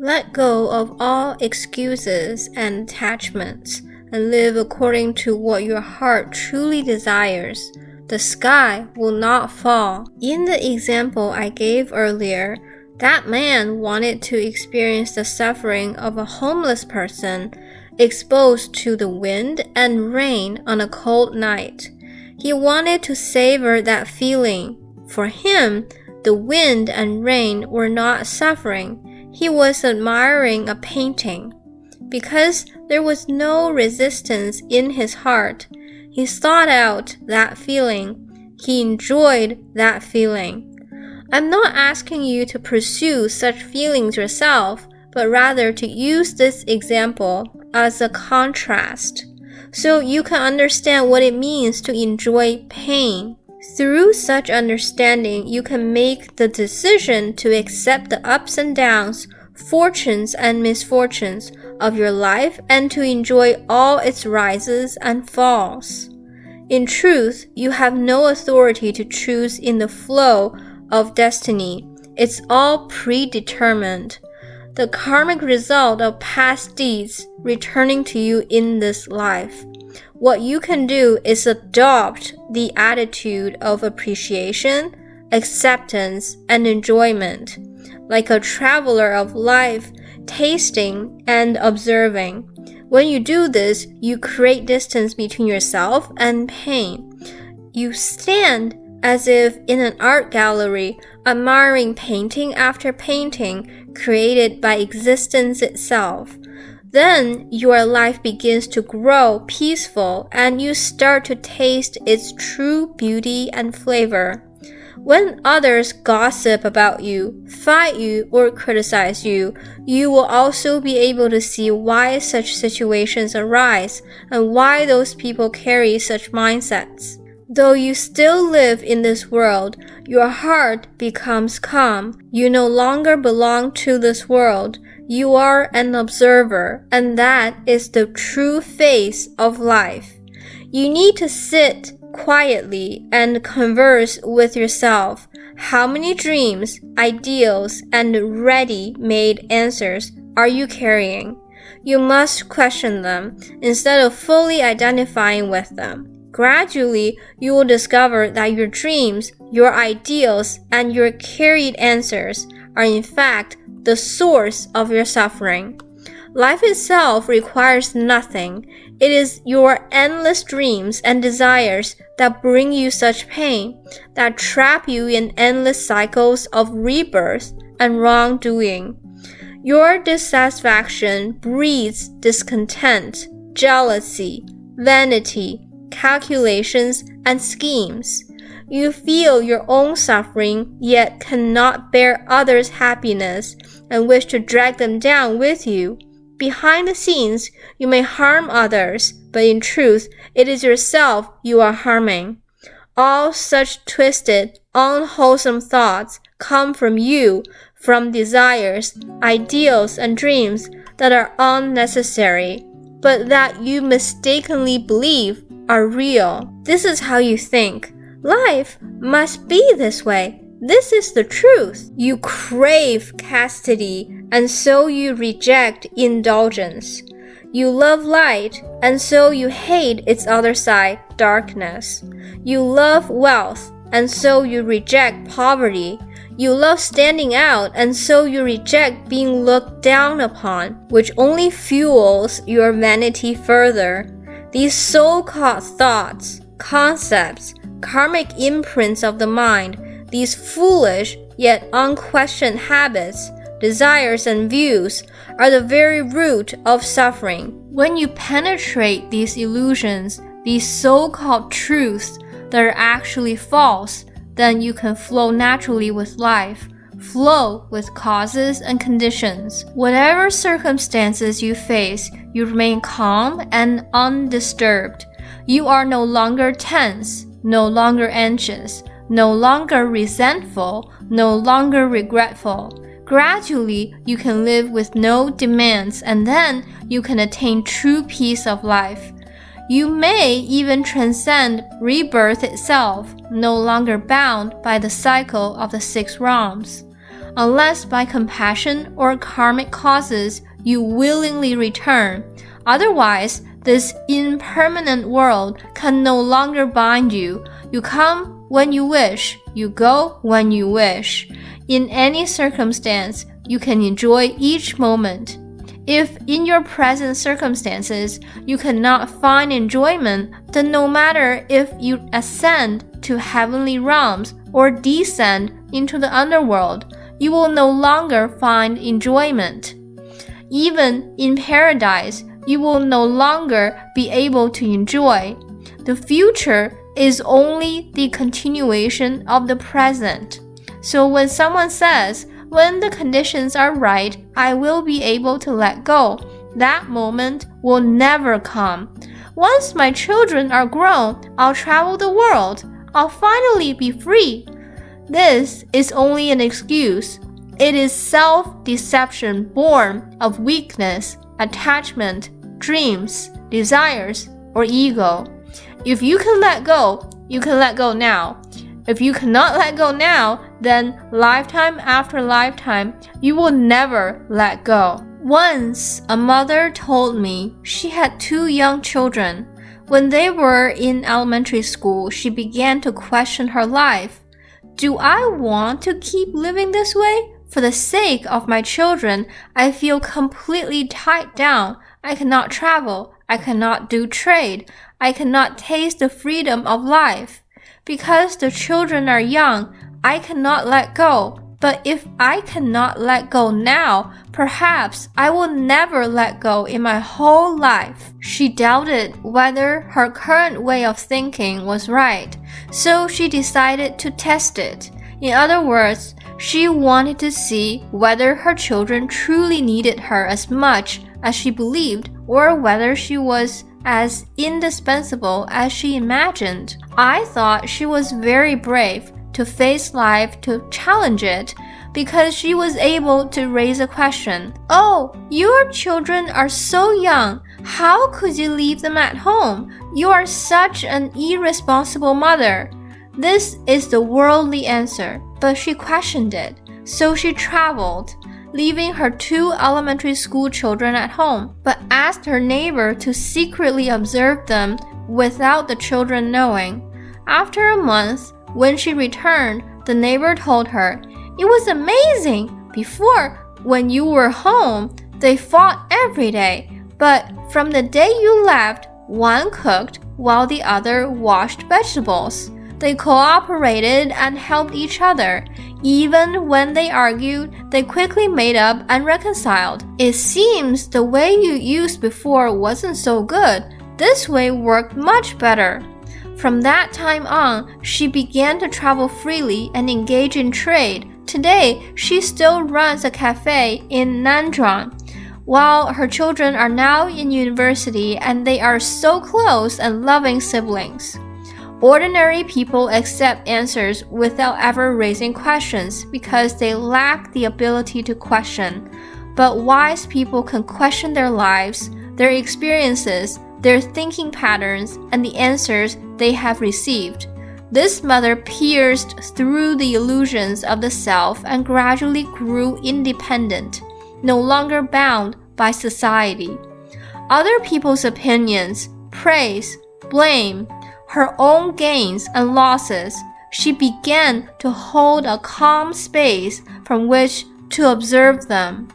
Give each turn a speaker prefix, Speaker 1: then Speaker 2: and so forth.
Speaker 1: Let go of all excuses and attachments and live according to what your heart truly desires. The sky will not fall. In the example I gave earlier, that man wanted to experience the suffering of a homeless person exposed to the wind and rain on a cold night. He wanted to savor that feeling. For him, the wind and rain were not suffering. He was admiring a painting. Because there was no resistance in his heart, he sought out that feeling. He enjoyed that feeling. I'm not asking you to pursue such feelings yourself, but rather to use this example as a contrast, so you can understand what it means to enjoy pain. Through such understanding, you can make the decision to accept the ups and downs, fortunes and misfortunes of your life and to enjoy all its rises and falls. In truth, you have no authority to choose in the flow of destiny. It's all predetermined. The karmic result of past deeds returning to you in this life. What you can do is adopt the attitude of appreciation, acceptance, and enjoyment, like a traveler of life, tasting and observing. When you do this, you create distance between yourself and pain. You stand as if in an art gallery, admiring painting after painting created by existence itself. Then your life begins to grow peaceful and you start to taste its true beauty and flavor. When others gossip about you, fight you, or criticize you, you will also be able to see why such situations arise and why those people carry such mindsets. Though you still live in this world, your heart becomes calm. You no longer belong to this world. You are an observer, and that is the true face of life. You need to sit quietly and converse with yourself. How many dreams, ideals, and ready-made answers are you carrying? You must question them instead of fully identifying with them. Gradually, you will discover that your dreams, your ideals, and your carried answers are in fact the source of your suffering. Life itself requires nothing. It is your endless dreams and desires that bring you such pain, that trap you in endless cycles of rebirth and wrongdoing. Your dissatisfaction breeds discontent, jealousy, vanity, calculations, and schemes. You feel your own suffering, yet cannot bear others' happiness and wish to drag them down with you. Behind the scenes, you may harm others, but in truth, it is yourself you are harming. All such twisted, unwholesome thoughts come from you, from desires, ideals, and dreams that are unnecessary, but that you mistakenly believe are real. This is how you think. Life must be this way. This is the truth. You crave chastity, and so you reject indulgence. You love light, and so you hate its other side, darkness. You love wealth, and so you reject poverty. You love standing out, and so you reject being looked down upon, which only fuels your vanity further. These so-called thoughts, concepts, karmic imprints of the mind, these foolish yet unquestioned habits, desires, and views are the very root of suffering. When you penetrate these illusions, these so-called truths that are actually false, then you can flow naturally with life, flow with causes and conditions. Whatever circumstances you face, you remain calm and undisturbed. You are no longer tense, no longer anxious, no longer resentful, no longer regretful. Gradually, you can live with no demands, and then you can attain true peace of life. You may even transcend rebirth itself, no longer bound by the cycle of the six realms. unless by compassion or karmic causes you willingly return. Otherwise, this impermanent world can no longer bind you. You come when you wish, you go when you wish. In any circumstance, you can enjoy each moment. If in your present circumstances you cannot find enjoyment, then no matter if you ascend to heavenly realms or descend into the underworld, you will no longer find enjoyment. Even in paradise, you will no longer be able to enjoy. The future is only the continuation of the present. So when someone says, "When the conditions are right, I will be able to let go," that moment will never come. Once my children are grown, I'll travel the world. I'll finally be free. This is only an excuse. It is self-deception born of weakness, attachment, dreams, desires, or ego. If you can let go, you can let go now. If you cannot let go now, then lifetime after lifetime, you will never let go. Once, a mother told me she had 2 young children. When they were in elementary school, she began to question her life. Do I want to keep living this way? For the sake of my children, I feel completely tied down. I cannot travel. I cannot do trade. I cannot taste the freedom of life. Because the children are young, I cannot let go. But if I cannot let go now, perhaps I will never let go in my whole life. She doubted whether her current way of thinking was right, so she decided to test it. In other words, she wanted to see whether her children truly needed her as much as she believed, or whether she was as indispensable as she imagined. I thought she was very brave to face life, to challenge it, because she was able to raise a question. "Oh, your children are so young. How could you leave them at home? You are such an irresponsible mother." This is the worldly answer, but she questioned it. So she traveled, leaving her 2 elementary school children at home, but asked her neighbor to secretly observe them without the children knowing. After a month, when she returned, the neighbor told her, "It was amazing. Before, when you were home, they fought every day. But from the day you left, one cooked while the other washed vegetables. They cooperated and helped each other. Even when they argued, they quickly made up and reconciled. It seems the way you used before wasn't so good. This way worked much better." From that time on, she began to travel freely and engage in trade. Today, she still runs a cafe in Nandrong, while her children are now in university and they are so close and loving siblings. Ordinary people accept answers without ever raising questions because they lack the ability to question. But wise people can question their lives, their experiences, their thinking patterns, and the answers they have received. This mother pierced through the illusions of the self and gradually grew independent, no longer bound by society. Other people's opinions, praise, blame, her own gains and losses, she began to hold a calm space from which to observe them.